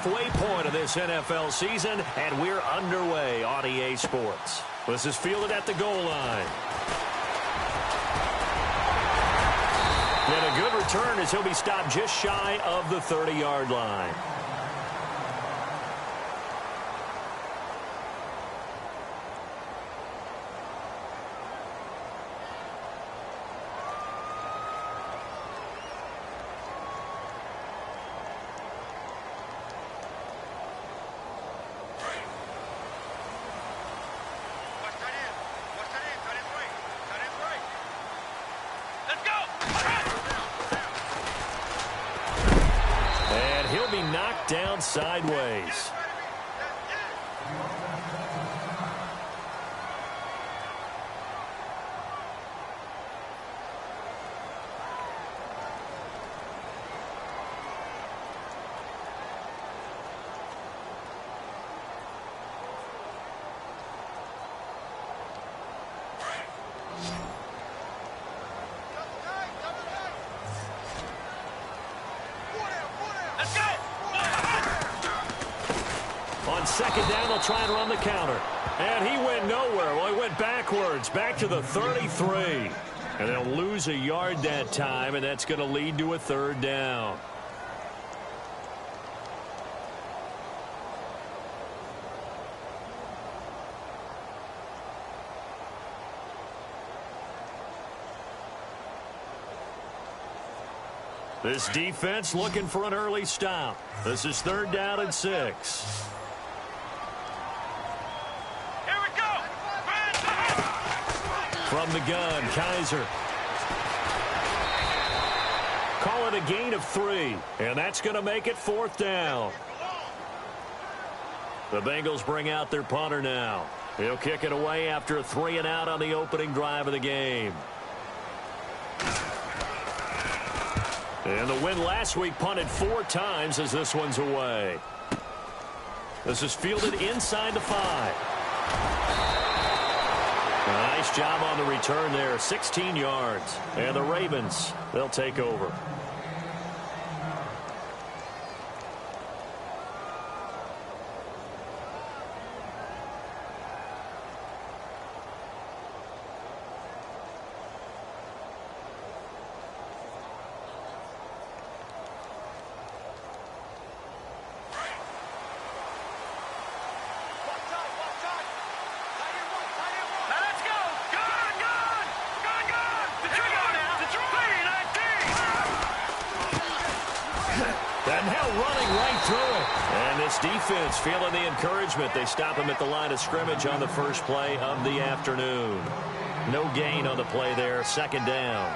halfway point of this NFL season, and we're underway on EA Sports. This is fielded at the goal line. And a good return as he'll be stopped just shy of the 30-yard line. Down sideways. Second down, they'll try and run the counter. And he went nowhere. Well, he went backwards, back to the 33. And they'll lose a yard that time, and that's going to lead to a third down. This defense looking for an early stop. This is 3rd down and 6. From the gun, Kaiser. Call it a gain of 3, and that's going to make it 4th down. The Bengals bring out their punter now. He'll kick it away after a 3-and-out on the opening drive of the game. And the win last week punted 4 times as this one's away. This is fielded inside the 5. Nice job on the return there, 16 yards. And the Ravens, they'll take over. Defense feeling the encouragement. They stop him at the line of scrimmage on the first play of the afternoon. No gain on the play there. 2nd down.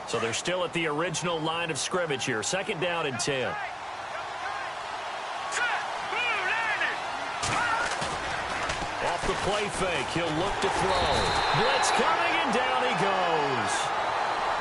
So they're still at the original line of scrimmage here. 2nd down and 10. Off the play fake. He'll look to throw. Blitz coming, and down he goes.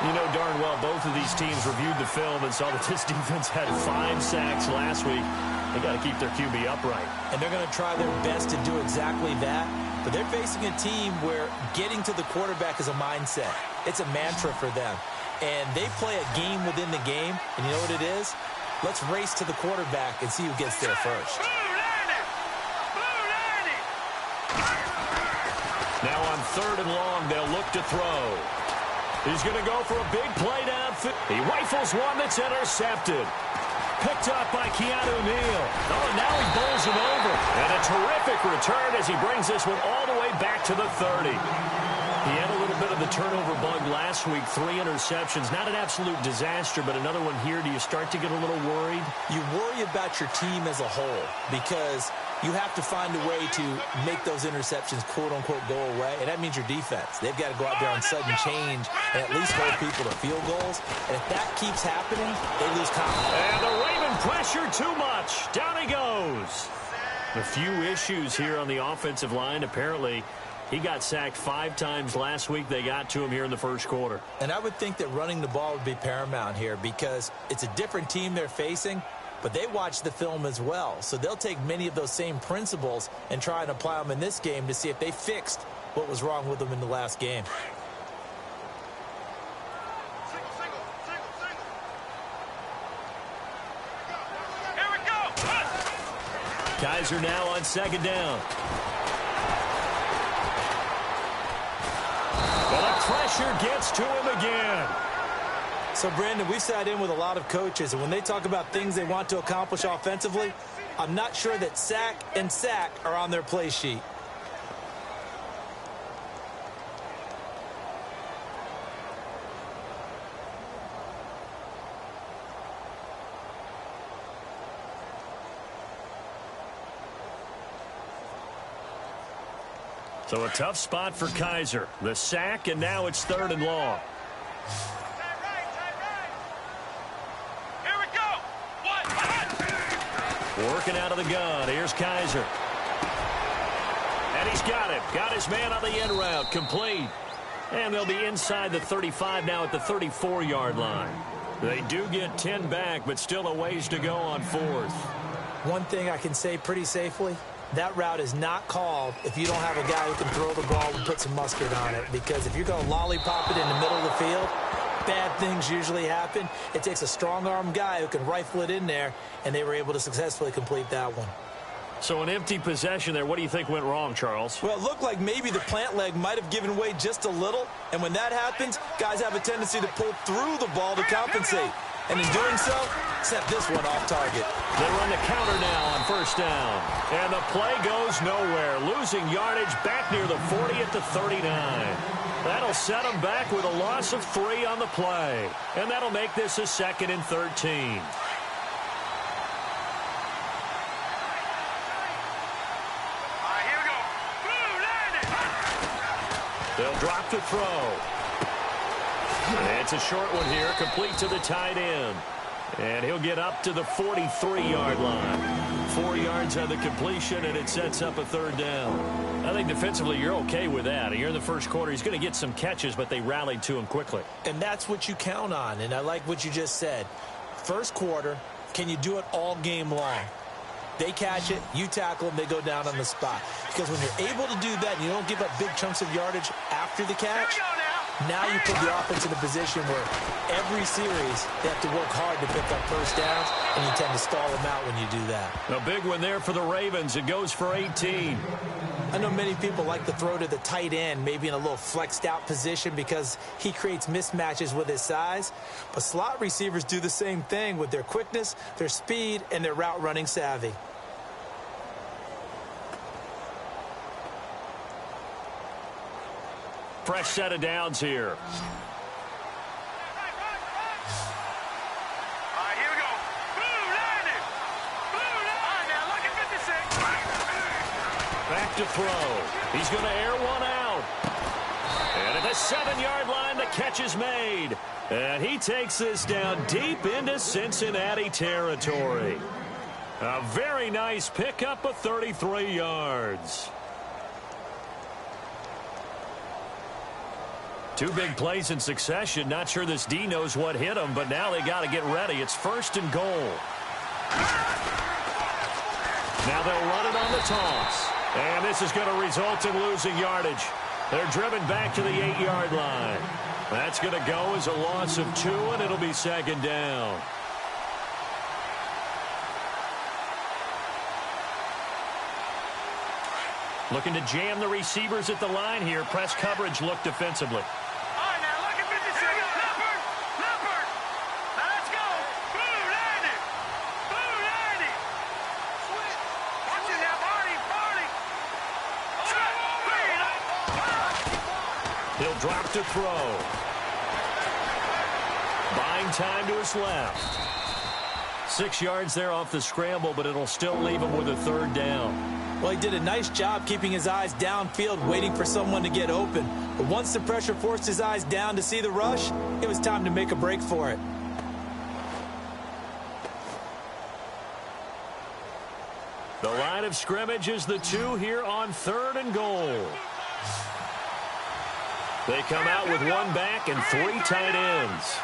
You know darn well both of these teams reviewed the film and saw that this defense had 5 sacks last week. They got to keep their QB upright. And they're going to try their best to do exactly that. But they're facing a team where getting to the quarterback is a mindset. It's a mantra for them. And they play a game within the game. And you know what it is? Let's race to the quarterback and see who gets there first. Now on 3rd and long, they'll look to throw. He's going to go for a big play downfield. He rifles one that's intercepted. Picked up by Keanu Neal. Oh, and now he bowls it over. And a terrific return as he brings this one all the way back to the 30. He had a little bit of the turnover bug last week. 3 interceptions. Not an absolute disaster, but another one here. Do you start to get a little worried? You worry about your team as a whole because you have to find a way to make those interceptions, quote-unquote, go away, and that means your defense. They've got to go out there on sudden change and at least hold people to field goals. And if that keeps happening, they lose confidence. And the Raven pressure too much. Down he goes. A few issues here on the offensive line. Apparently, he got sacked 5 times last week. They got to him here in the first quarter. And I would think that running the ball would be paramount here because it's a different team they're facing. But they watch the film as well, so they'll take many of those same principles and try and apply them in this game to see if they fixed what was wrong with them in the last game. Kaiser now on second down. But the pressure gets to him again. So, Brandon, we've sat in with a lot of coaches, and when they talk about things they want to accomplish offensively, I'm not sure that sack and sack are on their play sheet. So a tough spot for Kaiser. The sack, and now it's 3rd and long. Here we go. Working out of the gun. Here's Kaiser. And he's got it. Got his man on the end route. Complete. And they'll be inside the 35 now at the 34-yard line. They do get 10 back, but still a ways to go on 4th. One thing I can say pretty safely, that route is not called if you don't have a guy who can throw the ball and put some mustard on it. Because if you're going to lollipop it in the middle of the field, bad things usually happen. It takes a strong-arm guy who can rifle it in there, and they were able to successfully complete that one. So an empty possession there. What do you think went wrong, Charles? Well, it looked like maybe the plant leg might have given way just a little. And when that happens, guys have a tendency to pull through the ball to compensate. And in doing so, set this one off target. They run the counter now on 1st down. And the play goes nowhere. Losing yardage back near the 40 at the 39. That'll set them back with a loss of 3 on the play. And that'll make this a 2nd and 13. They'll drop to throw. It's a short one here, complete to the tight end. And he'll get up to the 43-yard line. 4 yards on the completion, and it sets up a 3rd down. I think defensively you're okay with that. Here in the first quarter, he's going to get some catches, but they rallied to him quickly. And that's what you count on, and I like what you just said. First quarter, can you do it all game long? They catch it, you tackle them, they go down on the spot. Because when you're able to do that and you don't give up big chunks of yardage after the catch, now you put the offense in a position where every series they have to work hard to pick up first downs, and you tend to stall them out when you do that. A big one there for the Ravens. It goes for 18. I know many people like to throw to the tight end, maybe in a little flexed out position because he creates mismatches with his size. But slot receivers do the same thing with their quickness, their speed, and their route running savvy. Fresh set of downs here. All right, here we go. Blue landing. Blue landing. All right, now look at 56. Back to throw. He's going to air one out. And at the 7-yard line, the catch is made. And he takes this down deep into Cincinnati territory. A very nice pickup of 33 yards. 2 big plays in succession. Not sure this D knows what hit him, but now they got to get ready. It's 1st and goal. Now they'll run it on the toss. And this is going to result in losing yardage. They're driven back to the 8-yard line. That's going to go as a loss of 2, and it'll be 2nd down. Looking to jam the receivers at the line here. Press coverage look defensively. He'll drop to throw. Buying time to his left. 6 yards there off the scramble, but it'll still leave him with a 3rd down. Well, he did a nice job keeping his eyes downfield, waiting for someone to get open. But once the pressure forced his eyes down to see the rush, it was time to make a break for it. The line of scrimmage is the 2 here on 3rd and goal. They come out with 1 back and 3 tight ends.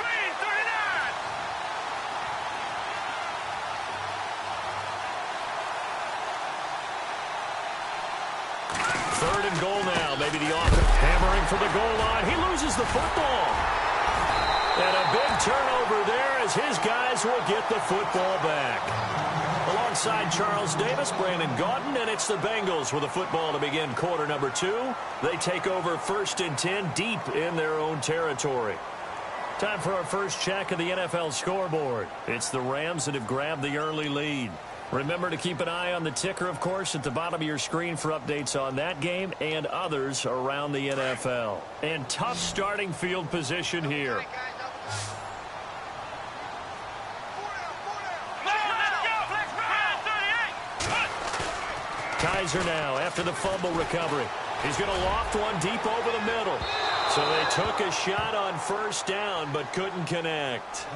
Third and goal now. Maybe the offense hammering for the goal line. He loses the football. And a big turnover there as his guys will get the football back. Alongside Charles Davis, Brandon Gaudin, and it's the Bengals with the football to begin quarter number 2. They take over 1st and 10 deep in their own territory. Time for our first check of the NFL scoreboard. It's the Rams that have grabbed the early lead. Remember to keep an eye on the ticker, of course, at the bottom of your screen for updates on that game and others around the NFL. And tough starting field position here. Kaiser now after the fumble recovery. He's going to loft one deep over the middle. So they took a shot on 1st down but couldn't connect.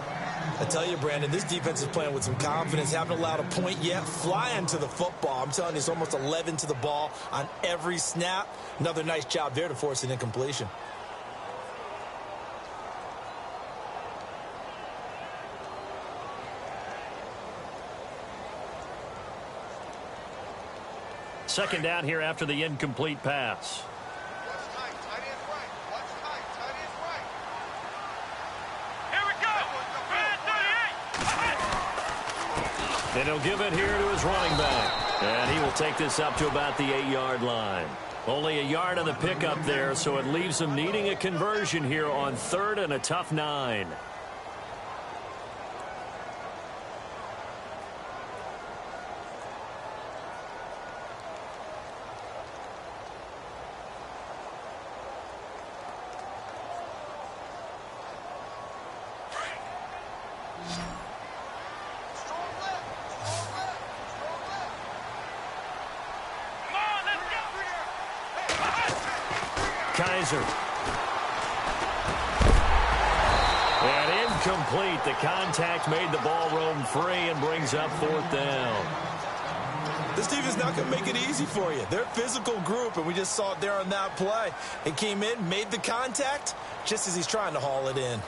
I tell you, Brandon, this defense is playing with some confidence. Haven't allowed a point yet. Flying to the football. I'm telling you, it's almost 11 to the ball on every snap. Another nice job there to force an incompletion. Second down here after the incomplete pass. Here we go. And he'll give it here to his running back. And he will take this up to about the 8-yard line. Only a yard on the pickup there, so it leaves him needing a conversion here on 3rd and a tough 9. Kaiser. And incomplete. The contact made the ball roam free and brings up 4th down. This team is not going to make it easy for you. They're a physical group, and we just saw it there on that play. It came in, made the contact, just as he's trying to haul it in.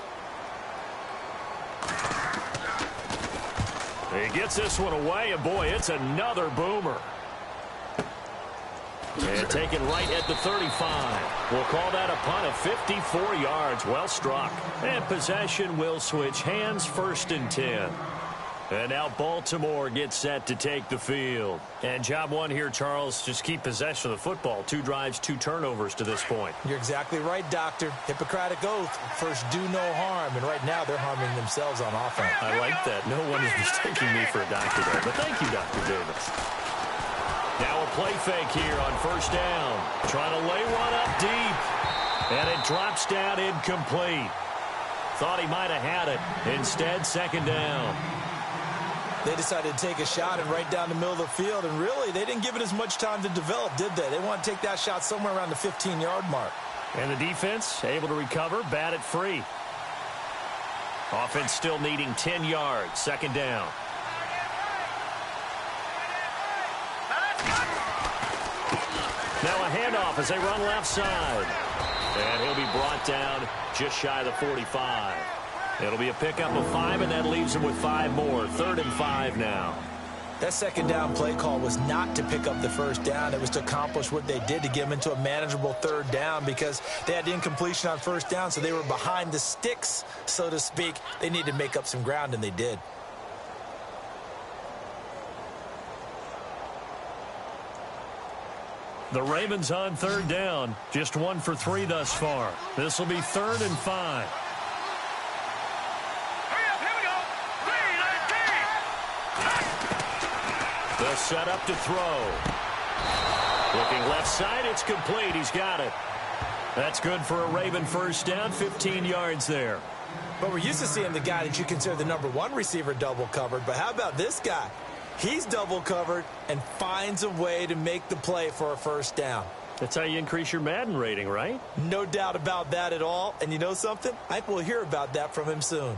He gets this one away, and boy, it's another boomer. And taken right at the 35. We'll call that a punt of 54 yards. Well struck. And possession will switch hands, 1st and 10. And now Baltimore gets set to take the field. And job one here, Charles, just keep possession of the football. 2 drives, 2 turnovers to this point. You're exactly right, Doctor. Hippocratic oath. First, do no harm. And right now, they're harming themselves on offense. I like that. No one is mistaking me for a doctor there. But thank you, Dr. Davis. Now a play fake here on 1st down. Trying to lay one up deep. And it drops down incomplete. Thought he might have had it. Instead, 2nd down. They decided to take a shot and right down the middle of the field. And really, they didn't give it as much time to develop, did they? They want to take that shot somewhere around the 15-yard mark. And the defense able to recover, bat it free. Offense still needing 10 yards. 2nd down. Now a handoff as they run left side. And he'll be brought down just shy of the 45. It'll be a pickup of 5, and that leaves him with 5 more. 3rd and 5 now. That 2nd down play call was not to pick up the 1st down. It was to accomplish what they did to get them into a manageable 3rd down because they had incompletion on 1st down, so they were behind the sticks, so to speak. They needed to make up some ground, and they did. The Ravens on 3rd down. Just 1 for 3 thus far. This will be 3rd and 5. The setup to throw. Looking left side, it's complete. He's got it. That's good for a Raven 1st down, 15 yards there. But we're used to seeing the guy that you consider the #1 receiver double covered. But how about this guy? He's double covered and finds a way to make the play for a 1st down. That's how you increase your Madden rating, right? No doubt about that at all. And you know something? I think we'll hear about that from him soon.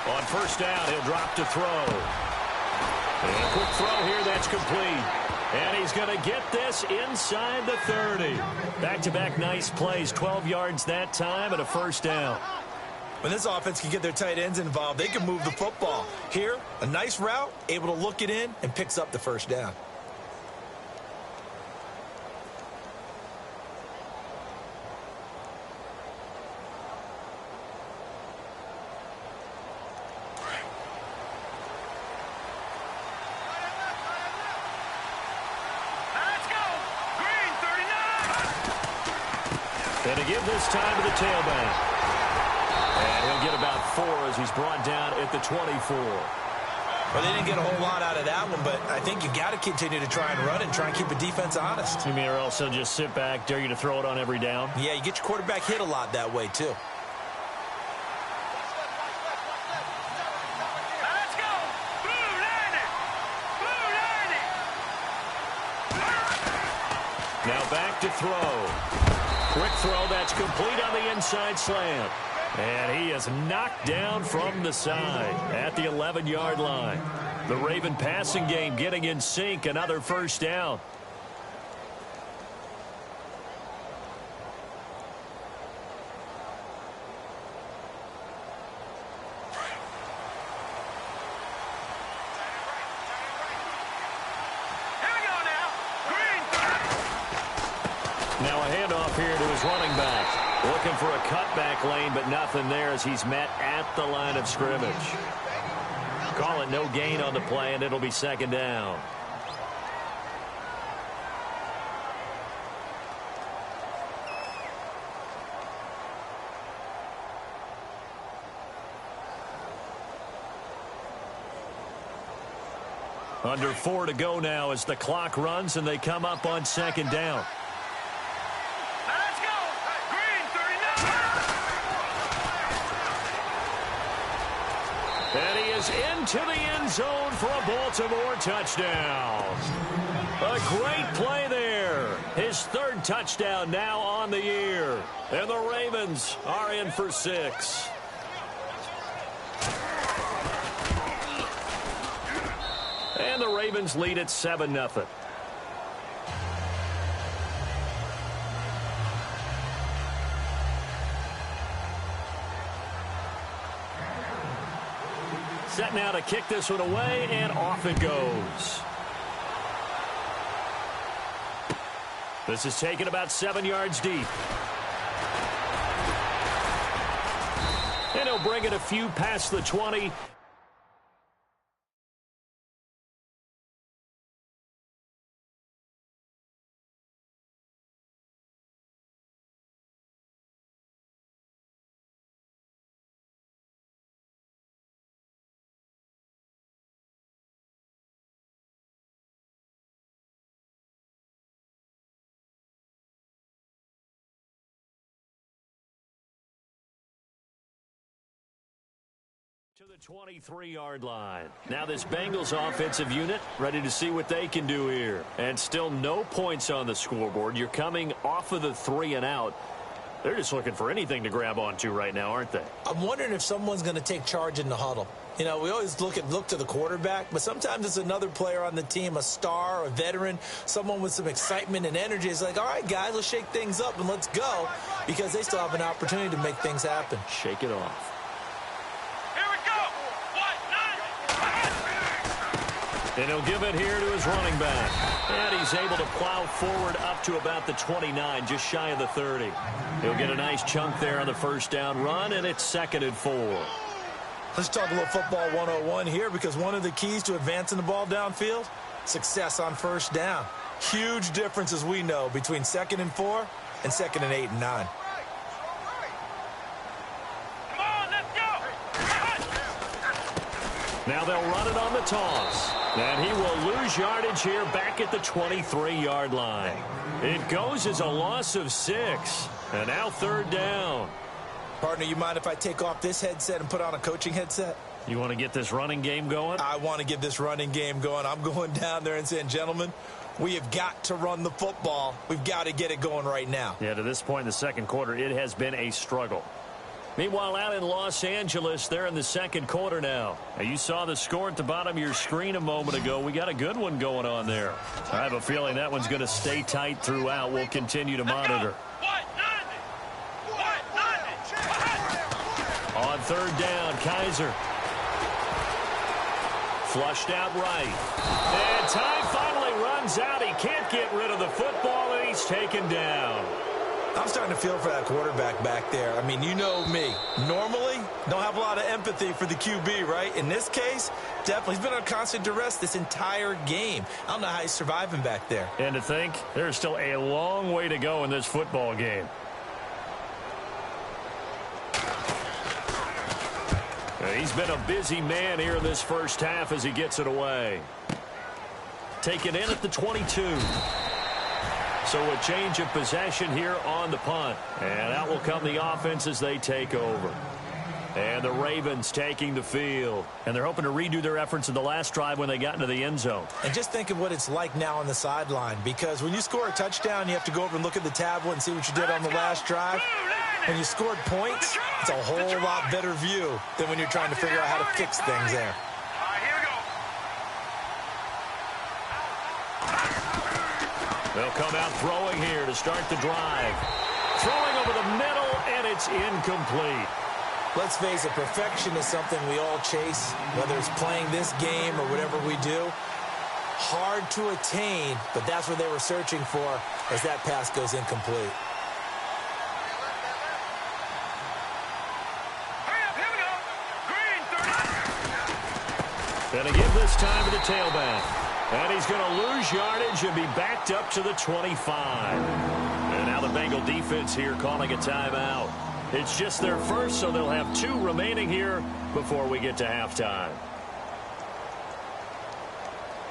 On 1st down, he'll drop to throw. And a quick throw here, that's complete. And he's going to get this inside the 30. Back-to-back nice plays, 12 yards that time and a 1st down. When this offense can get their tight ends involved, they can move the football. Here, a nice route, able to look it in, and picks up the first down. And to give this time to the tailback. And he'll get about 4 as he's brought down at the 24. Well, they didn't get a whole lot out of that one, but I think you got to continue to try and run and try and keep the defense honest. You mean, or else they'll just sit back, dare you to throw it on every down? Yeah, you get your quarterback hit a lot that way, too. Let's go! Blue 90! Blue 90! Now back to throw. Quick throw that's complete on the inside slant. And he is knocked down from the side at the 11-yard line. The Raven passing game getting in sync. Another first down. Now a handoff here to his running back. Looking for a cutback lane, but nothing there as he's met at the line of scrimmage. Call it no gain on the play, and it'll be second down. Under 4 to go now as the clock runs and they come up on second down. And he is into the end zone for a Baltimore touchdown. A great play there. His 3rd touchdown now on the year. And the Ravens are in for 6. And the Ravens lead at 7-0. Set now to kick this one away, and off it goes. This is taken about 7 yards deep. And he'll bring it a few past the 20. To the 23-yard line. Now this Bengals offensive unit ready to see what they can do here. And still no points on the scoreboard. You're coming off of the 3 and out. They're just looking for anything to grab onto right now, aren't they? I'm wondering if someone's going to take charge in the huddle. You know, we always look to the quarterback, but sometimes it's another player on the team, a star, a veteran, someone with some excitement and energy. It's like, all right, guys, let's shake things up and let's go, because they still have an opportunity to make things happen. Shake it off. And he'll give it here to his running back. And he's able to plow forward up to about the 29, just shy of the 30. He'll get a nice chunk there on the first down run, and it's 2nd and 4. Let's talk a little football 101 here, because one of the keys to advancing the ball downfield, success on first down. Huge difference, as we know, between 2nd and 4 and 2nd and 8 and 9. Now they'll run it on the toss. And he will lose yardage here back at the 23-yard line. It goes as a loss of 6. And now 3rd down. Partner, you mind if I take off this headset and put on a coaching headset? You want to get this running game going? I want to get this running game going. I'm going down there and saying, gentlemen, we have got to run the football. We've got to get it going right now. Yeah, to this point in the second quarter, it has been a struggle. Meanwhile, out in Los Angeles, they're in the second quarter now. You saw the score at the bottom of your screen a moment ago. We got a good one going on there. I have a feeling that one's going to stay tight throughout. We'll continue to monitor. On third down. Kaiser. Flushed out right. And time finally runs out. He can't get rid of the football, and he's taken down. I'm starting to feel for that quarterback back there. I mean, you know me. Normally, don't have a lot of empathy for the QB, right? In this case, definitely. He's been on constant duress this entire game. I don't know how he's surviving back there. And to think, there's still a long way to go in this football game. He's been a busy man here in this first half as he gets it away. Taken in at the 22. So a change of possession here on the punt. And out will come the offense as they take over. And the Ravens taking the field. And they're hoping to redo their efforts in the last drive when they got into the end zone. And just think of what it's like now on the sideline. Because when you score a touchdown, you have to go over and look at the tablet and see what you did on the last drive. When you scored points, it's a whole lot better view than when you're trying to figure out how to fix things there. They'll come out throwing here to start the drive. Throwing over the middle, and it's incomplete. Let's face it, perfection is something we all chase, whether it's playing this game or whatever we do. Hard to attain, but that's what they were searching for as that pass goes incomplete. Going to give this time to the tailback. And he's going to lose yardage and be backed up to the 25. And now the Bengal defense here calling a timeout. It's just their first, so they'll have 2 remaining here before we get to halftime.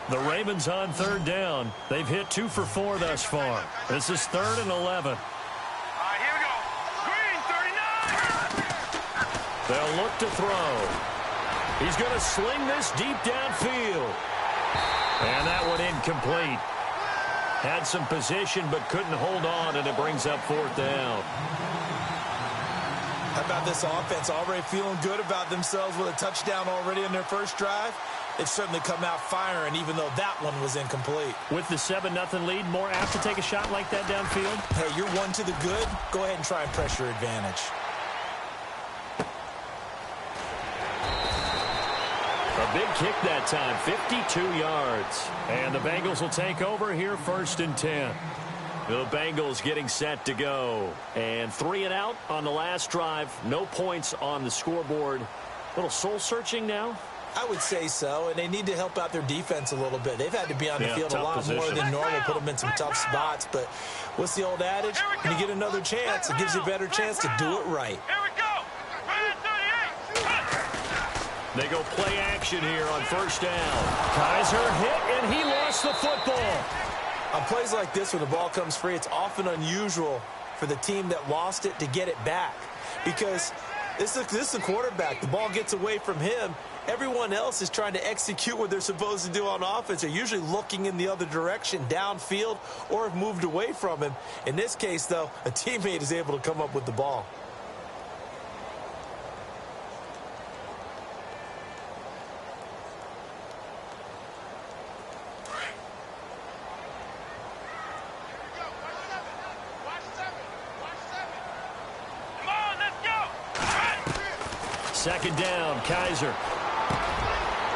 The Ravens on third down. They've hit 2 for 4 thus far. This is 3rd and 11. Here we go. Green, 39. They'll look to throw. He's going to sling this deep downfield. And that one incomplete. Had some position but couldn't hold on, and it brings up 4th down. How about this offense? Already feeling good about themselves with a touchdown already in their first drive. They've certainly come out firing, even though that one was incomplete. With the 7-0 lead, more apt to take a shot like that downfield? Hey, you're one to the good. Go ahead and try and press your advantage. A big kick that time, 52 yards. And the Bengals will take over here 1st and 10. The Bengals getting set to go. And 3 and out on the last drive. No points on the scoreboard. A little soul-searching now? I would say so, and they need to help out their defense a little bit. They've had to be on the field a lot more than normal, put them in some tough spots. But what's the old adage? When you get another chance, it gives you a better chance to do it right. Here we go. They go play action here on 1st down. Kaiser hit, and he lost the football. On plays like this, when the ball comes free, it's often unusual for the team that lost it to get it back. Because this is a quarterback. The ball gets away from him. Everyone else is trying to execute what they're supposed to do on offense. They're usually looking in the other direction, downfield, or have moved away from him. In this case, though, a teammate is able to come up with the ball. Second down, Kaiser.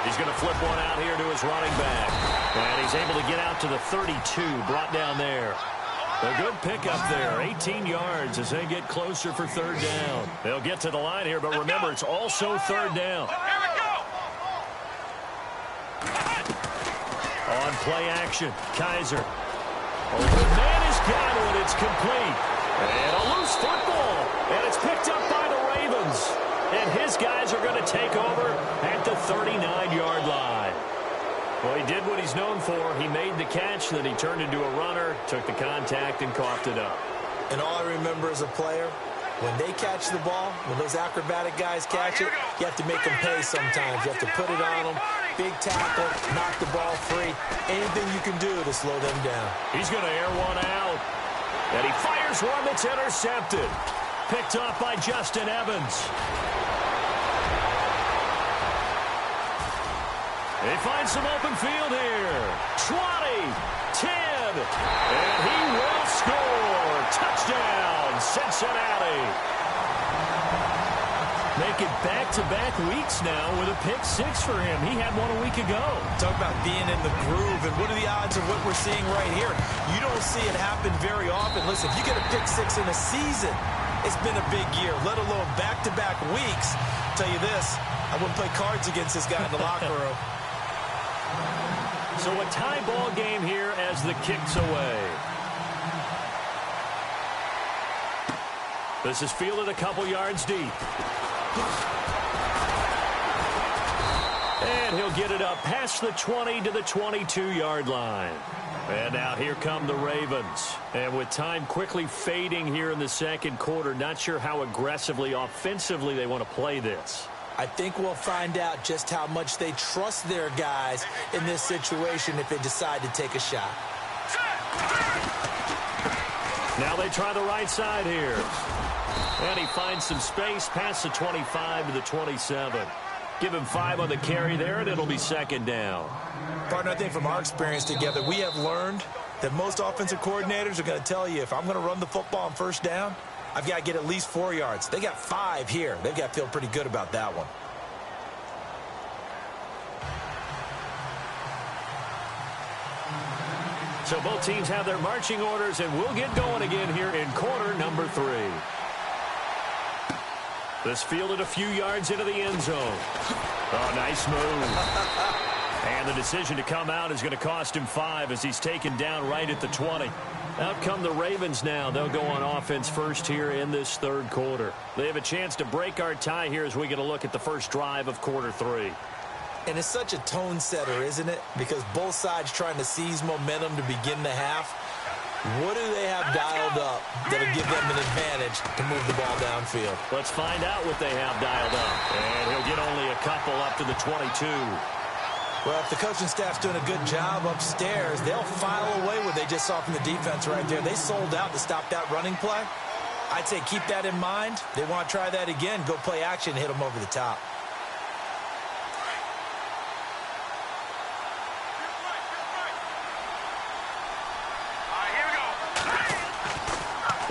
He's going to flip one out here to his running back. And he's able to get out to the 32, brought down there. A good pickup there, 18 yards as they get closer for 3rd down. They'll get to the line here, but remember, it's also 3rd down. On play action, Kaiser. Oh, the man is got it. It's complete. And a loose football. And it's picked up by the Ravens. And his guys are going to take over at the 39-yard line. Well, he did what he's known for. He made the catch, then he turned into a runner, took the contact, and coughed it up. And all I remember as a player, when they catch the ball, when those acrobatic guys catch it, you have to make them pay sometimes. You have to put it on them, big tackle, knock the ball free. Anything you can do to slow them down. He's going to air one out. And he fires one that's intercepted. Picked off by Justin Evans. They find some open field here. 20, 10, and he will score. Touchdown, Cincinnati. Make it back-to-back weeks now with a pick six for him. He had one a week ago. Talk about being in the groove, and what are the odds of what we're seeing right here? You don't see it happen very often. Listen, if you get a pick six in a season, it's been a big year, let alone back-to-back weeks. I'll tell you this, I wouldn't play cards against this guy in the locker room. So a tie ball game here as the kick's away. This is fielded a couple yards deep. And he'll get it up past the 20 to the 22-yard line. And now here come the Ravens. And with time quickly fading here in the second quarter, not sure how aggressively, offensively they want to play this. I think we'll find out just how much they trust their guys in this situation if they decide to take a shot. Now they try the right side here. And he finds some space past the 25 to the 27. Give him 5 on the carry there, and it'll be second down. Partner, I think from our experience together, we have learned that most offensive coordinators are going to tell you, if I'm going to run the football on first down, I've got to get at least 4 yards. They got 5 here. They've got to feel pretty good about that one. So both teams have their marching orders, and we'll get going again here in quarter number 3. This fielded a few yards into the end zone. Oh, nice move. And the decision to come out is going to cost him 5 as he's taken down right at the 20. Out come the Ravens now. They'll go on offense first here in this third quarter. They have a chance to break our tie here as we get a look at the first drive of quarter 3. And it's such a tone setter, isn't it? Because both sides trying to seize momentum to begin the half. What do they have dialed up that'll give them an advantage to move the ball downfield? Let's find out what they have dialed up. And he'll get only a couple up to the 22. Well, if the coaching staff's doing a good job upstairs, they'll file away what they just saw from the defense right there. They sold out to stop that running play. I'd say keep that in mind. They want to try that again. Go play action, hit them over the top.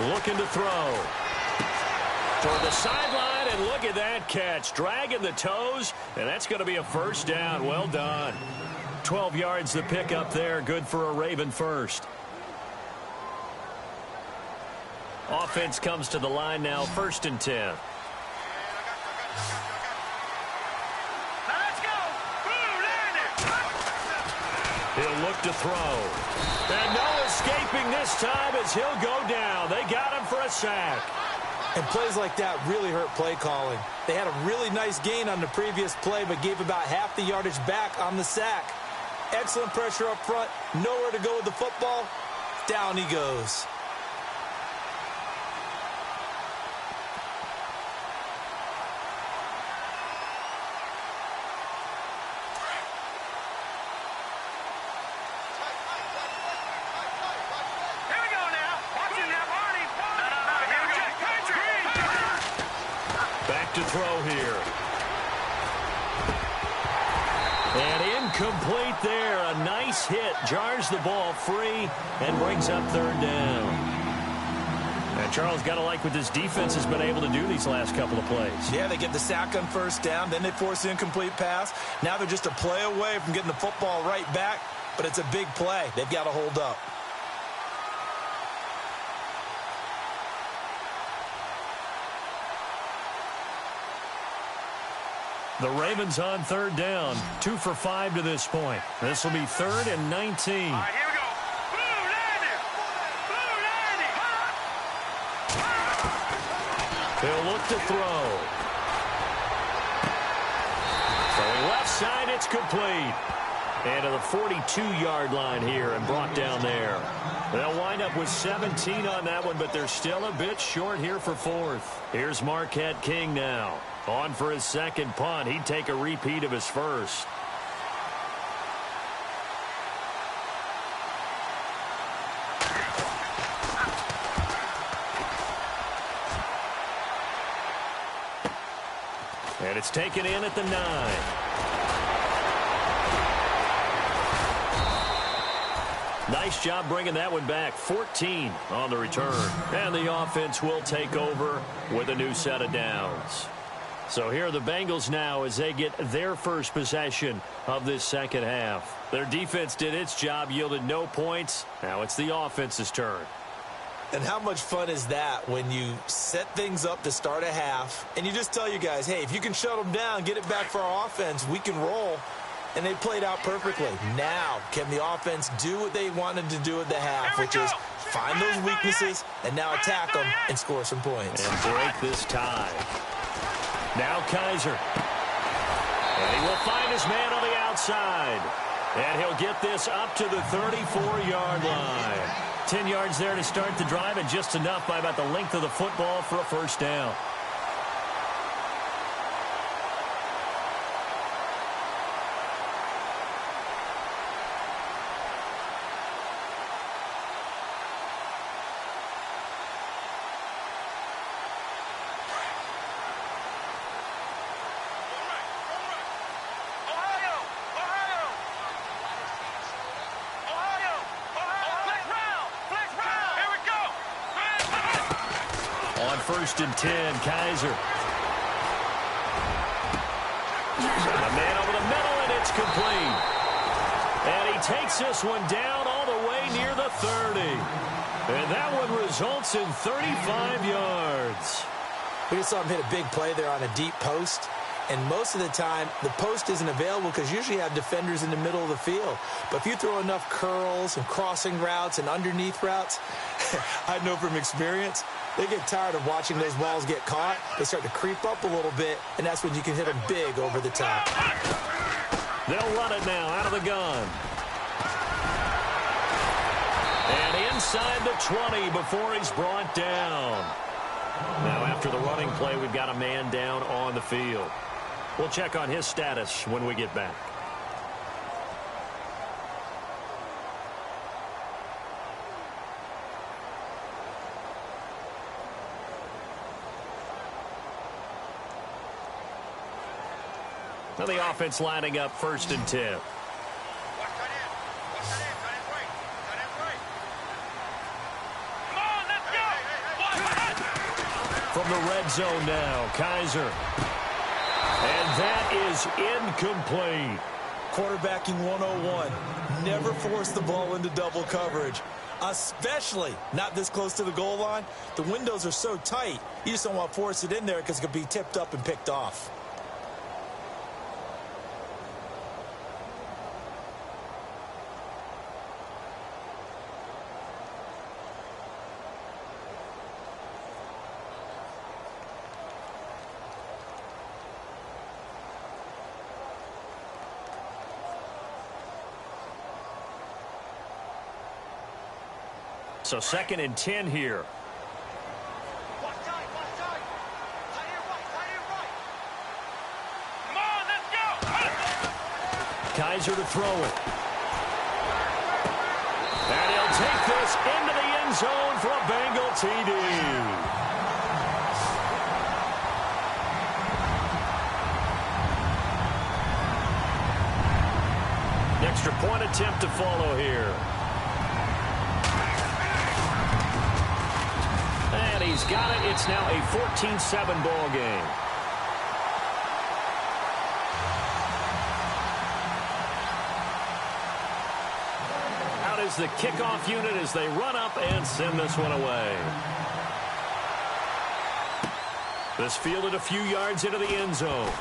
Looking to throw. Toward the sideline, and look at that catch. Dragging the toes, and that's going to be a first down. Well done. 12 yards to pick up there. Good for a Raven first. Offense comes to the line now, 1st and 10. Now let's go. Boom, landed. He'll look to throw. And no escaping this time as he'll go down. They got him for a sack. And plays like that really hurt play calling. They had a really nice gain on the previous play, but gave about half the yardage back on the sack. Excellent pressure up front. Nowhere to go with the football. Down he goes. To throw here. And incomplete there. A nice hit. Jars the ball free and brings up 3rd down. And Charles, got to like what this defense has been able to do these last couple of plays. Yeah, they get the sack on 1st down. Then they force the incomplete pass. Now they're just a play away from getting the football right back. But it's a big play. They've got to hold up. The Ravens on 3rd down. 2 for 5 to this point. This will be 3rd and 19. All right, here we go. Boom, landed. Boom, landed. He'll look to throw. Throwing left side, it's complete. And to the 42-yard line here and brought down there. They'll wind up with 17 on that one, but they're still a bit short here for 4th. Here's Marquette King now. On for his second punt. He'd take a repeat of his first. And it's taken in at the 9. Nice job bringing that one back. 14 on the return. And the offense will take over with a new set of downs. So here are the Bengals now as they get their first possession of this second half. Their defense did its job, yielded no points. Now it's the offense's turn. And how much fun is that when you set things up to start a half and you just tell you guys, hey, if you can shut them down, get it back for our offense, we can roll. And they played out perfectly. Now, can the offense do what they wanted to do at the half, which is find those weaknesses and now attack them and score some points. And break this tie. Now Kaiser. And he will find his man on the outside. And he'll get this up to the 34-yard line. 10 yards there to start the drive, and just enough by about the length of the football for a first down. First and 10, Kaiser. A man over the middle, and it's complete. And he takes this one down all the way near the 30. And that one results in 35 yards. We just saw him hit a big play there on a deep post. And most of the time, the post isn't available because usually you have defenders in the middle of the field. But if you throw enough curls and crossing routes and underneath routes, I know from experience, they get tired of watching those balls get caught. They start to creep up a little bit, and that's when you can hit them big over the top. They'll run it now out of the gun. And inside the 20 before he's brought down. Now after the running play, we've got a man down on the field. We'll check on his status when we get back. Now the offense lining up first and 10. From the red zone now, Kaiser. And that is incomplete. Quarterbacking 101. Never force the ball into double coverage, especially not this close to the goal line. The windows are so tight, you just don't want to force it in there because it could be tipped up and picked off. So second and 10 here. Come on, let's go. Kaiser to throw it. And he'll take this into the end zone for a Bengal TD. An extra point attempt to follow here. And he's got it. It's now a 14-7 ball game. Out is the kickoff unit as they run up and send this one away. This fielded a few yards into the end zone.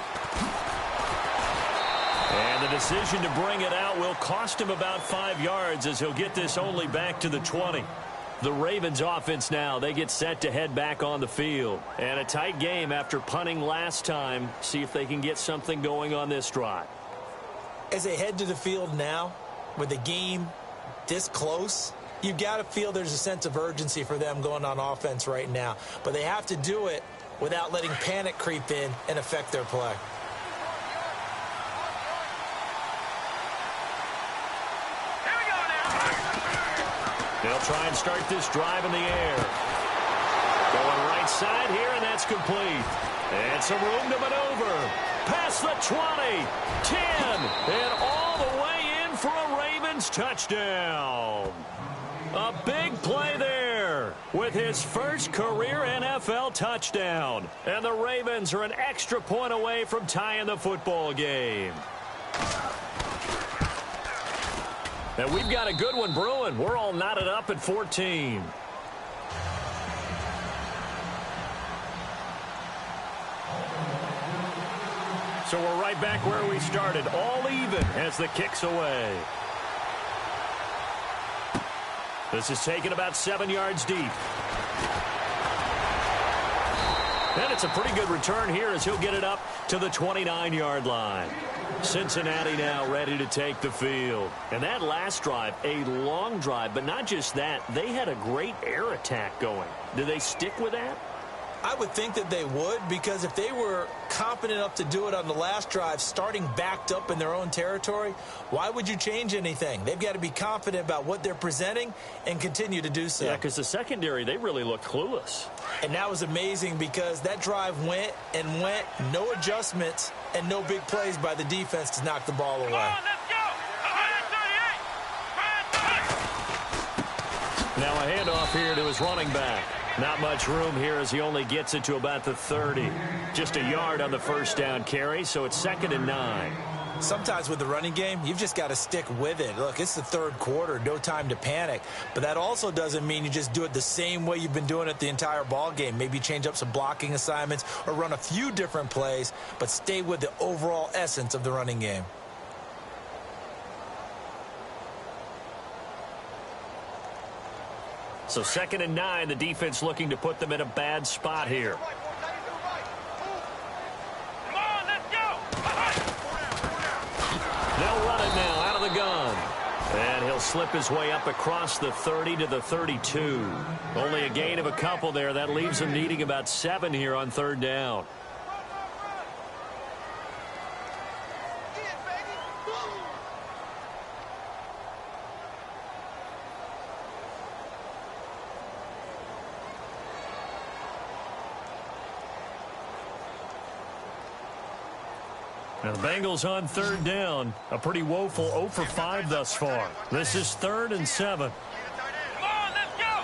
And the decision to bring it out will cost him about 5 yards as he'll get this only back to the 20. The Ravens offense now, they get set to head back on the field. And a tight game after punting last time. See if they can get something going on this drive. As they head to the field now, with the game this close, you've got to feel there's a sense of urgency for them going on offense right now. But they have to do it without letting panic creep in and affect their play. They'll try and start this drive in the air. Going right side here, and that's complete. And some room to maneuver. Past the 20, 10, and all the way in for a Ravens touchdown. A big play there. RNR with his first career NFL touchdown. And the Ravens are an extra point away from tying the football game. And we've got a good one brewing. We're all knotted up at 14. So we're right back where we started, all even as the kick's away. This is taken about 7 yards deep. And it's a pretty good return here as he'll get it up to the 29-yard line. Cincinnati now ready to take the field. And that last drive, a long drive, but not just that. They had a great air attack going. Do they stick with that? I would think that they would, because if they were confident enough to do it on the last drive, starting backed up in their own territory, why would you change anything? They've got to be confident about what they're presenting and continue to do so. Yeah, because the secondary, they really looked clueless. And that was amazing because that drive went and went, no adjustments and no big plays by the defense to knock the ball away. Come on, let's go. Now a handoff here to his running back. Not much room here as he only gets it to about the 30. Just a yard on the first down carry, so it's 2nd and 9. Sometimes with the running game, you've just got to stick with it. Look, it's the third quarter, no time to panic. But that also doesn't mean you just do it the same way you've been doing it the entire ball game. Maybe change up some blocking assignments or run a few different plays, but stay with the overall essence of the running game. So 2nd and 9, the defense looking to put them in a bad spot here. Come on, let's go. They'll run it now out of the gun. And he'll slip his way up across the 30 to the 32. Only a gain of a couple there. That leaves him needing about 7 here on 3rd down. Now the Bengals on 3rd down. A pretty woeful 0 for 5 thus far. This is 3rd and 7. Come on, let's go.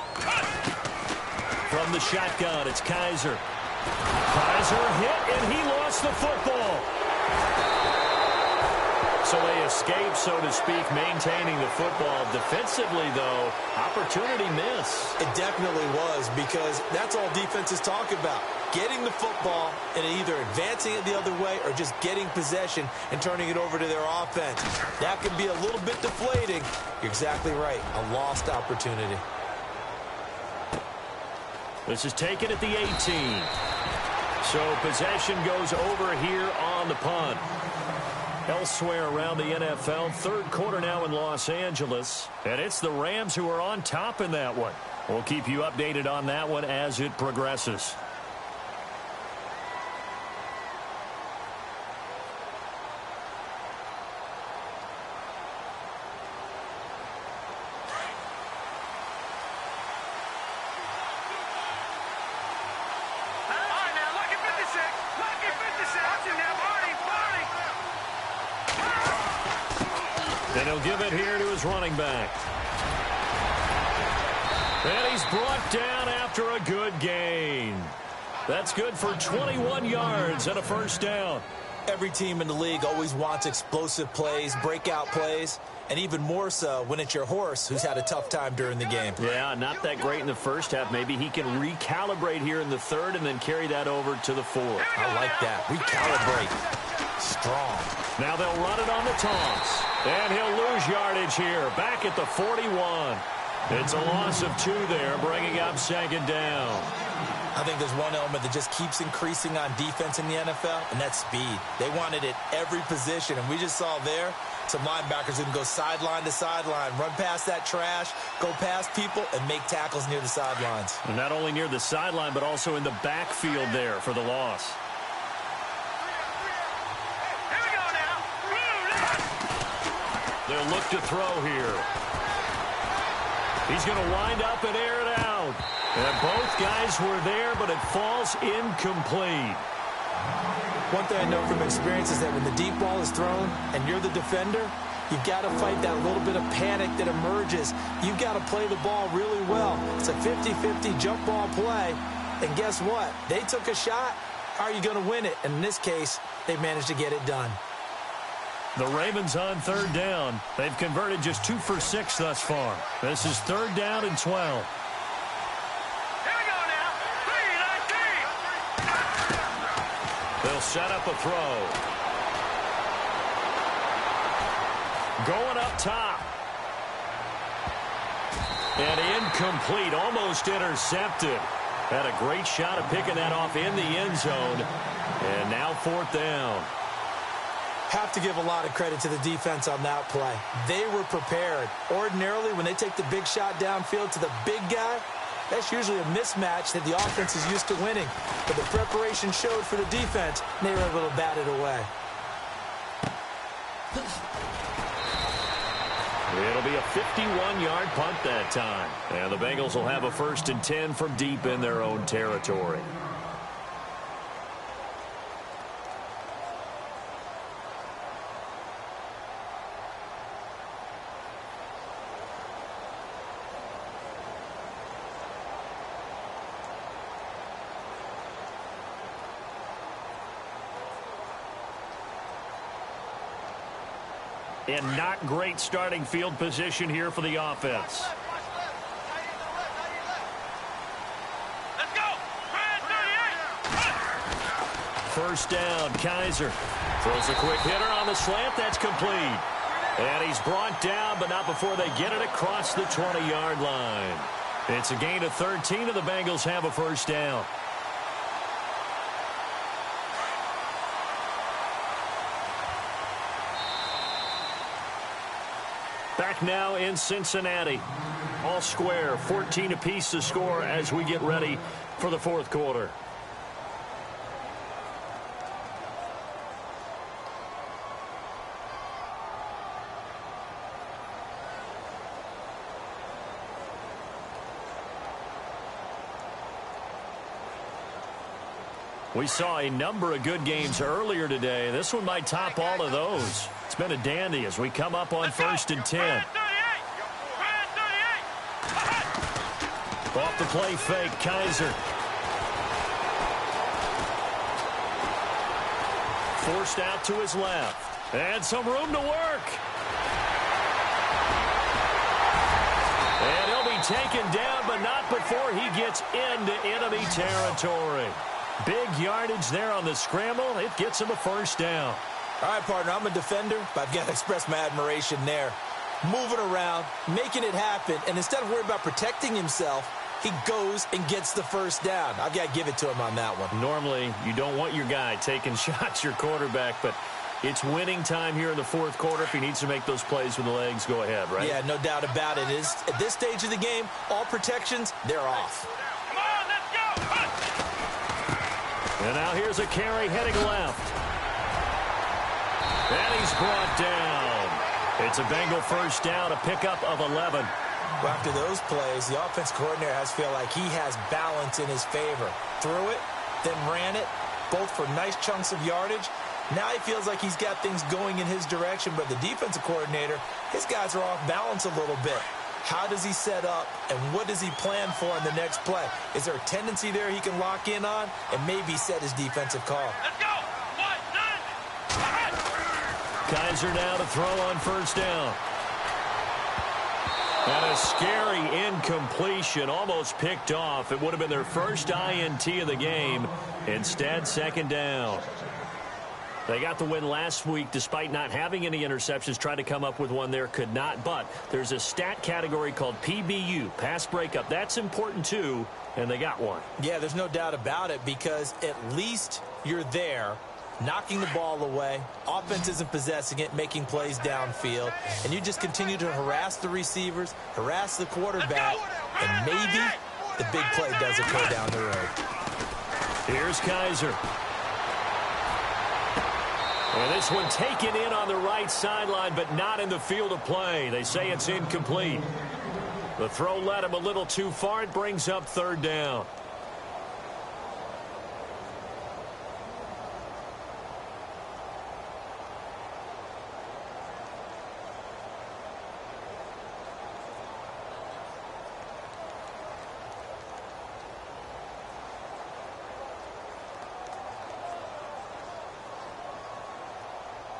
From the shotgun, it's Kaiser. Kaiser hit, and he lost the football. So they escape, so to speak, maintaining the football. Defensively, though, opportunity miss. It definitely was, because that's all defenses talk about. Getting the football and either advancing it the other way or just getting possession and turning it over to their offense. That can be a little bit deflating. You're exactly right. A lost opportunity. This is taken at the 18. So possession goes over here on the punt. Elsewhere around the NFL, 3rd quarter now in Los Angeles. And it's the Rams who are on top in that one. We'll keep you updated on that one as it progresses. And he'll give it here to his running back. And he's brought down after a good gain. That's good for 21 yards and a first down. Every team in the league always wants explosive plays, breakout plays, and even more so when it's your horse who's had a tough time during the game. Yeah, not that great in the first half. Maybe he can recalibrate here in the 3rd and then carry that over to the 4th. I like that. Recalibrate. Strong. Now they'll run it on the toss. And he'll lose yardage here, back at the 41. It's a loss of 2 there, bringing up 2nd down. I think there's one element that just keeps increasing on defense in the NFL, and that's speed. They want it at every position, and we just saw there some linebackers who can go sideline to sideline, run past that trash, go past people, and make tackles near the sidelines. And not only near the sideline, but also in the backfield there for the loss. They'll look to throw here. He's going to wind up and air it out. And both guys were there, but it falls incomplete. One thing I know from experience is that when the deep ball is thrown and you're the defender, You've got to fight that little bit of panic that emerges. You've got to play the ball really well. It's a 50-50 jump ball play. And guess what? They took a shot. How are you going to win it? And in this case, they managed to get it done. The Ravens on third down. They've converted just 2 for 6 thus far. This is third down and 12. Here we go now. 3-19. They'll set up a throw. Going up top. And incomplete, almost intercepted. Had a great shot at picking that off in the end zone. And now fourth down. Have to give a lot of credit to the defense on that play. They were prepared. Ordinarily, when they take the big shot downfield to the big guy, that's usually a mismatch that the offense is used to winning. But the preparation showed for the defense, and they were able to bat it away. It'll be a 51-yard punt that time. And the Bengals will have a 1st and 10 from deep in their own territory. And not great starting field position here for the offense. Let's go. 38. First down, Kaiser. Throws a quick hitter on the slant. That's complete. And he's brought down, but not before they get it across the 20-yard line. It's a gain of 13, and the Bengals have a first down. Back now in Cincinnati. All square, 14 apiece to score as we get ready for the fourth quarter. We saw a number of good games earlier today. This one might top all of those. It's been a dandy as we come up on 1st and 10. Off the play fake, Kaiser. Forced out to his left. And some room to work. And he'll be taken down, but not before he gets into enemy territory. Big yardage there on the scramble. It gets him a first down. All right, partner, I'm a defender, but I've got to express my admiration there. Moving around, making it happen, and instead of worrying about protecting himself, he goes and gets the first down. I've got to give it to him on that one. Normally, you don't want your guy taking shots, your quarterback, but it's winning time here in the fourth quarter. If he needs to make those plays with the legs, go ahead, right? Yeah, no doubt about it. At this stage of the game, all protections, they're off. Come on, let's go. And now here's a carry heading left. And he's brought down. It's a Bengal first down, a pickup of 11. Well, after those plays, the offense coordinator has to feel like he has balance in his favor. Threw it, then ran it, both for nice chunks of yardage. Now he feels like he's got things going in his direction, but the defensive coordinator, his guys are off balance a little bit. How does he set up, and what does he plan for in the next play? Is there a tendency there he can lock in on and maybe set his defensive call? Let's go. 1, 9. Kaiser now to throw on first down. And a scary incompletion, almost picked off. It would have been their first INT of the game. Instead, second down. They got the win last week despite not having any interceptions. Tried to come up with one there, could not. But there's a stat category called PBU, pass breakup. That's important too, and they got one. Yeah, there's no doubt about it because at least you're there, knocking the ball away. Offense isn't possessing it, making plays downfield. And you just continue to harass the receivers, harass the quarterback, and maybe the big play does occur down the road. Here's Kaiser. And this one taken in on the right sideline, but not in the field of play. They say it's incomplete. The throw led him a little too far. It brings up third down.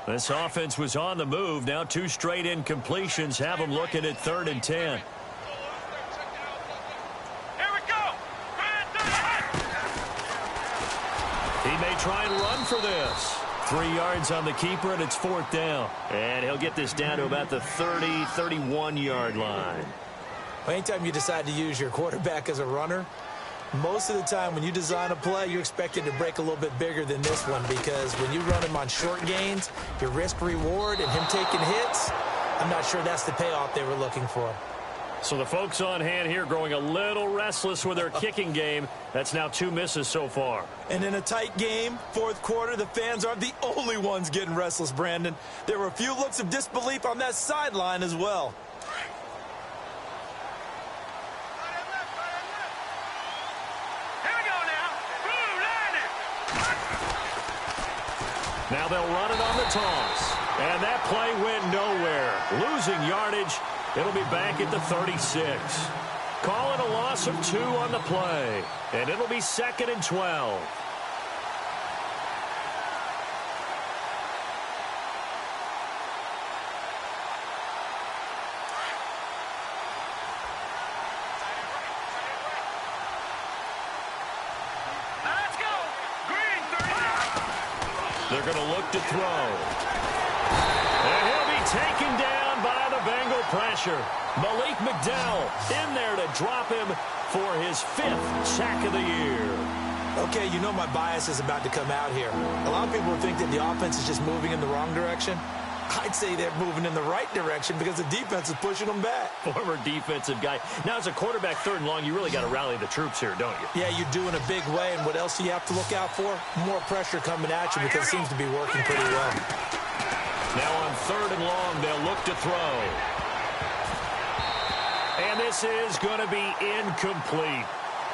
This offense was on the move. Now 2 straight incompletions have them looking at 3rd and 10. Here we go. He may try and run for this. 3 yards on the keeper, and it's 4th down. And he'll get this down to about the 30, 31-yard line. Well, anytime you decide to use your quarterback as a runner, most of the time when you design a play, you're expected to break a little bit bigger than this one, because when you run him on short gains, your risk-reward and him taking hits, I'm not sure that's the payoff they were looking for. So the folks on hand here growing a little restless with their kicking game. That's now 2 misses so far. And in a tight game, 4th quarter, the fans aren't the only ones getting restless, Brandon. There were a few looks of disbelief on that sideline as well. Now they'll run it on the toss. And that play went nowhere. Losing yardage. It'll be back at the 36. Calling a loss of 2 on the play. And it'll be 2nd and 12. Let's go. Green 30. They're going to look to throw. And he'll be taken down by the Bengal pressure. Malik McDowell in there to drop him for his 5th sack of the year. Okay, you know my bias is about to come out here. A lot of people think that the offense is just moving in the wrong direction. I'd say they're moving in the right direction because the defense is pushing them back. Former defensive guy. Now, as a quarterback 3rd and long, you really got to rally the troops here, don't you? Yeah, you do in a big way, and what else do you have to look out for? More pressure coming at you because it seems to be working pretty well. Now on 3rd and long, they'll look to throw. And this is going to be incomplete.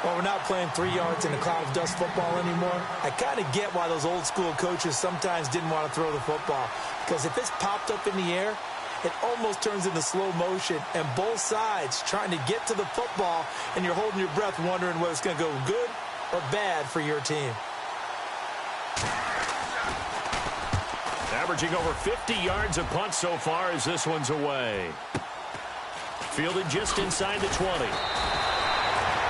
Well, we're not playing 3 yards in a cloud of dust football anymore. I kind of get why those old school coaches sometimes didn't want to throw the football. Because if it's popped up in the air, it almost turns into slow motion. And both sides trying to get to the football, and you're holding your breath wondering whether it's going to go good or bad for your team. Averaging over 50 yards a punt so far as this one's away. Fielded just inside the 20.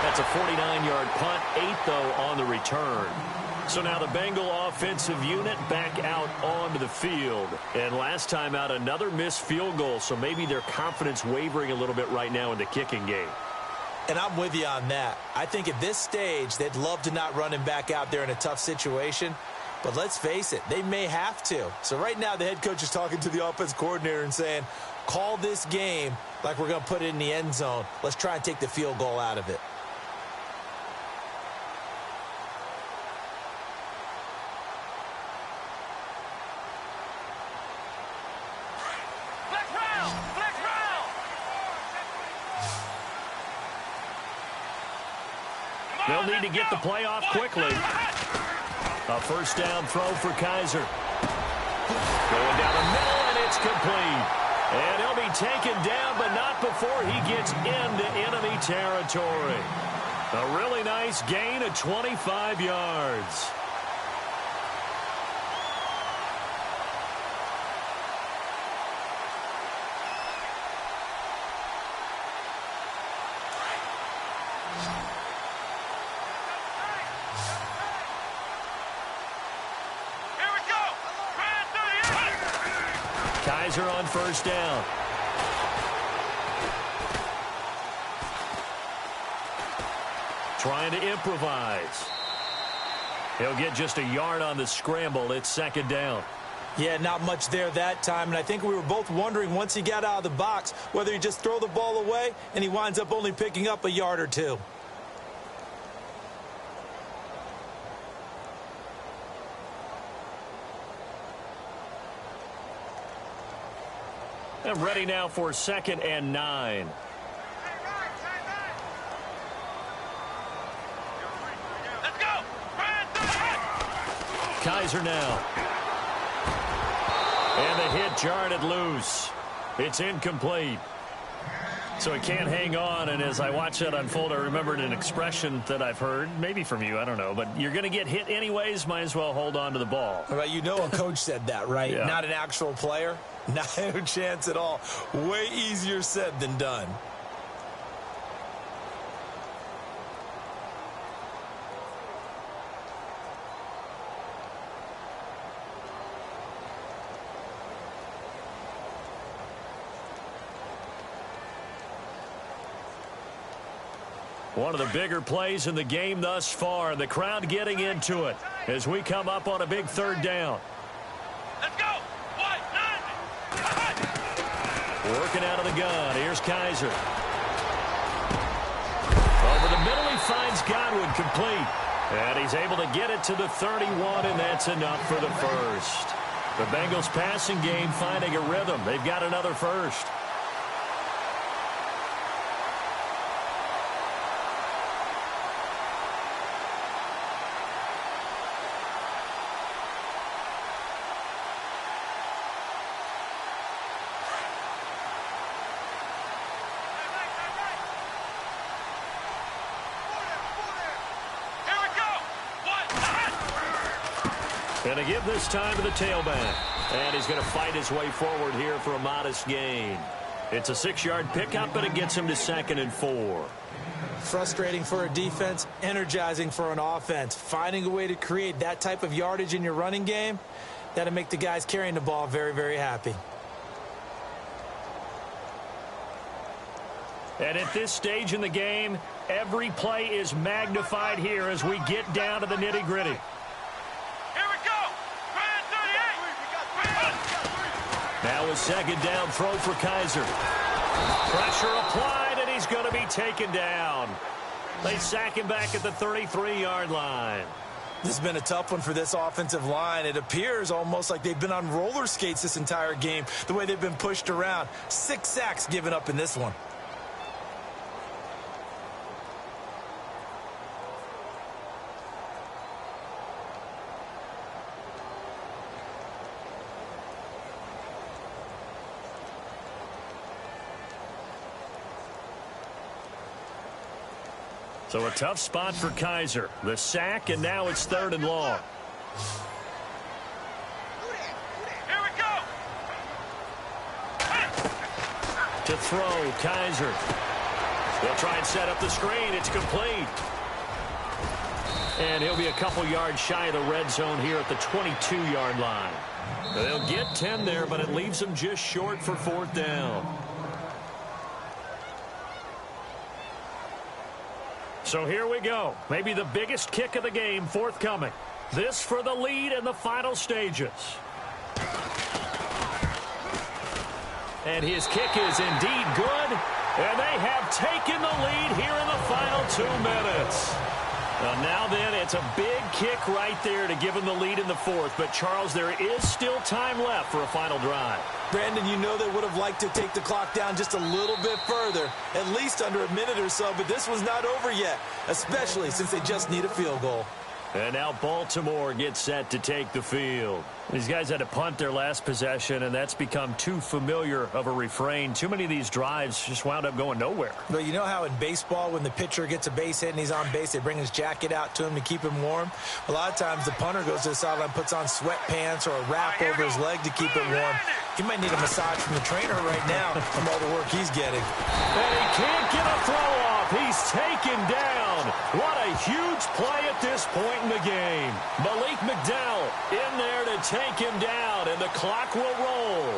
That's a 49-yard punt, 8 though on the return. So now the Bengal offensive unit back out onto the field. And last time out, another missed field goal, so maybe their confidence wavering a little bit right now in the kicking game. And I'm with you on that. I think at this stage, they'd love to not run him back out there in a tough situation. But let's face it, they may have to. So right now, the head coach is talking to the offense coordinator and saying, call this game like we're going to put it in the end zone. Let's try and take the field goal out of it. They'll need to get the play off quickly. A 1st down throw for Kaiser. Going down the middle, and it's complete. And he'll be taken down, but not before he gets into enemy territory. A really nice gain of 25 yards. Kaiser on 1st down. Trying to improvise. He'll get just a yard on the scramble. It's 2nd down. Yeah, not much there that time, and I think we were both wondering once he got out of the box whether he just throw the ball away and he winds up only picking up a yard or 2. And ready now for 2nd and 9. Let's go. Kaiser now. And the hit jarred it loose. It's incomplete. So he can't hang on, and as I watch that unfold, I remembered an expression that I've heard, maybe from you, I don't know, but you're going to get hit anyways, might as well hold on to the ball. Well, you know a coach said that, right? Yeah. Not an actual player. No chance at all. Way easier said than done. One of the bigger plays in the game thus far, and the crowd getting into it as we come up on a big third down. Let's go. 1-9. Working out of the gun. Here's Kaiser. Over the middle, he finds Godwin complete. And he's able to get it to the 31, and that's enough for the first. The Bengals passing game finding a rhythm. They've got another first. Going to give this time to the tailback. And he's going to fight his way forward here for a modest gain. It's a 6-yard pickup, but it gets him to 2nd and 4. Frustrating for a defense, energizing for an offense. Finding a way to create that type of yardage in your running game, that'll make the guys carrying the ball very, very happy. And at this stage in the game, every play is magnified here as we get down to the nitty-gritty. Now a 2nd down throw for Kaiser. Pressure applied, and he's going to be taken down. They sack him back at the 33-yard line. This has been a tough one for this offensive line. It appears almost like they've been on roller skates this entire game, the way they've been pushed around. 6 sacks given up in this one. So a tough spot for Kaiser. The sack, and now it's 3rd and long. Here we go. To throw, Kaiser. They'll try and set up the screen. It's complete. And he'll be a couple yards shy of the red zone here at the 22-yard line. They'll get 10 there, but it leaves them just short for 4th down. So here we go. Maybe the biggest kick of the game forthcoming. This for the lead in the final stages. And his kick is indeed good. And they have taken the lead here in the final 2 minutes. Now then, it's a big kick right there to give them the lead in the 4th. But, Charles, there is still time left for a final drive. Brandon, you know they would have liked to take the clock down just a little bit further, at least under a minute or so, but this was not over yet, especially since they just need a field goal. And now Baltimore gets set to take the field. These guys had to punt their last possession, and that's become too familiar of a refrain. Too many of these drives just wound up going nowhere. But you know how in baseball, when the pitcher gets a base hit and he's on base, they bring his jacket out to him to keep him warm? A lot of times the punter goes to the sideline, puts on sweatpants or a wrap over his leg to keep it warm. He might need a massage from the trainer right now from all the work he's getting. And he can't get a throw off. He's taken down. What a huge play at this point in the game. Malik McDowell in there to take him down, and the clock will roll.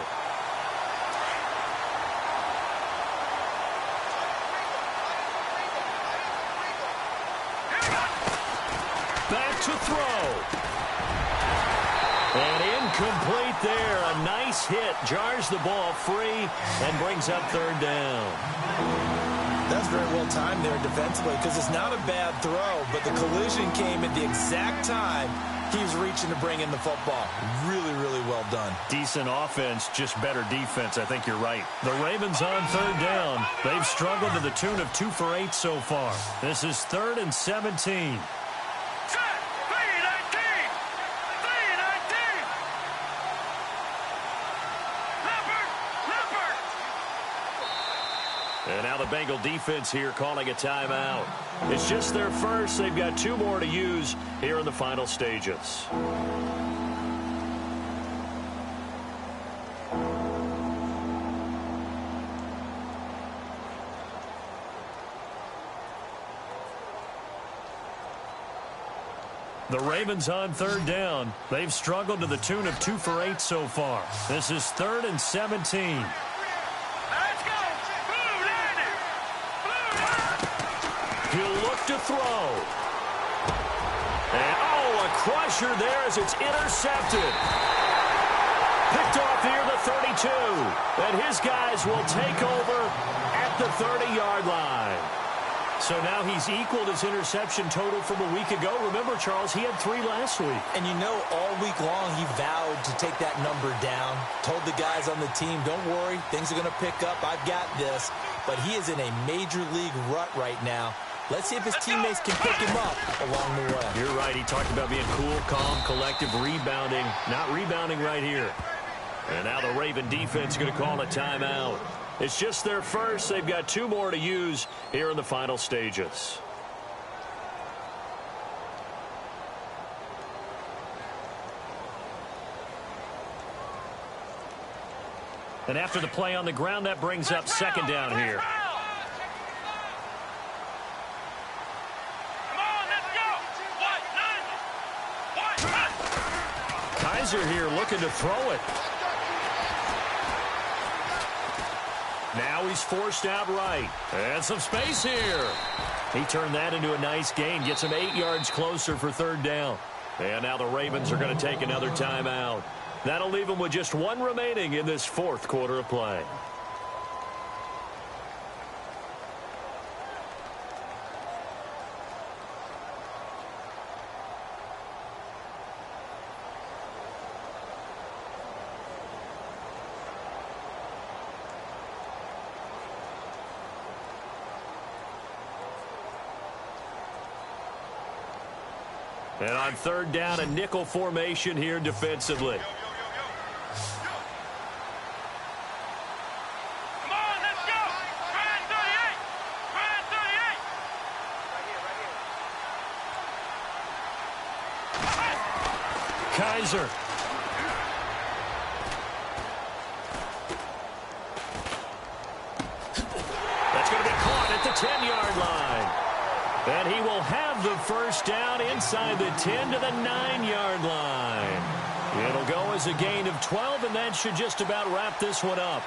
Back to throw. And incomplete there. A nice hit. Jars the ball free and brings up 3rd down. That's very well timed there defensively because it's not a bad throw, but the collision came at the exact time he was reaching to bring in the football. Really, really well done. Decent offense, just better defense. I think you're right. The Ravens on 3rd down. They've struggled to the tune of 2 for 8 so far. This is 3rd and 17. And now the Bengal defense here calling a timeout. It's just their first. They've got 2 more to use here in the final stages. The Ravens on 3rd down. They've struggled to the tune of 2 for 8 so far. This is 3rd and 17. Let's go. Blue line it. Blue line. He'll look to throw. And, a crusher there as it's intercepted. Picked off near the 32. And his guys will take over at the 30-yard line. So now he's equaled his interception total from a week ago. Remember, Charles, he had 3 last week. And you know, all week long he vowed to take that number down. Told the guys on the team, don't worry, things are going to pick up. I've got this. But he is in a major league rut right now. Let's see if his teammates can pick him up along the way. You're right. He talked about being cool, calm, collective, rebounding. Not rebounding right here. And now the Raven defense going to call a timeout. It's just their first. They've got 2 more to use here in the final stages. And after the play on the ground, that brings up 2nd down here. Come on, let's go. Kaiser here looking to throw it. Now he's forced out right. And some space here. He turned that into a nice gain. Gets him 8 yards closer for 3rd down. And now the Ravens are going to take another timeout. That'll leave them with just 1 remaining in this 4th quarter of play. And on 3rd down, a nickel formation here defensively. Come on, let's go. Try 38. Try 38. Kaiser. That's going to be caught at the 10-yard line. And he will have the 1st down inside the 10 to the 9-yard line. It'll go as a gain of 12, and that should just about wrap this one up.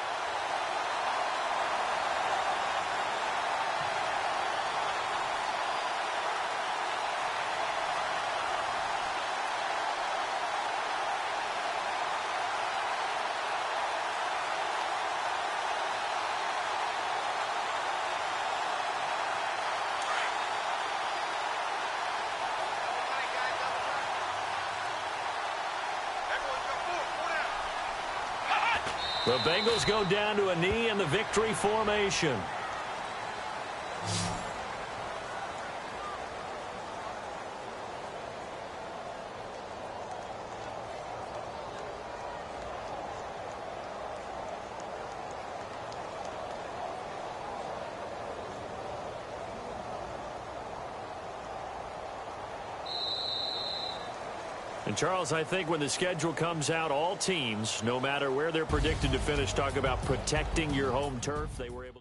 The Bengals go down to a knee in the victory formation. And, Charles, I think when the schedule comes out, all teams, no matter where they're predicted to finish, talk about protecting your home turf. They were able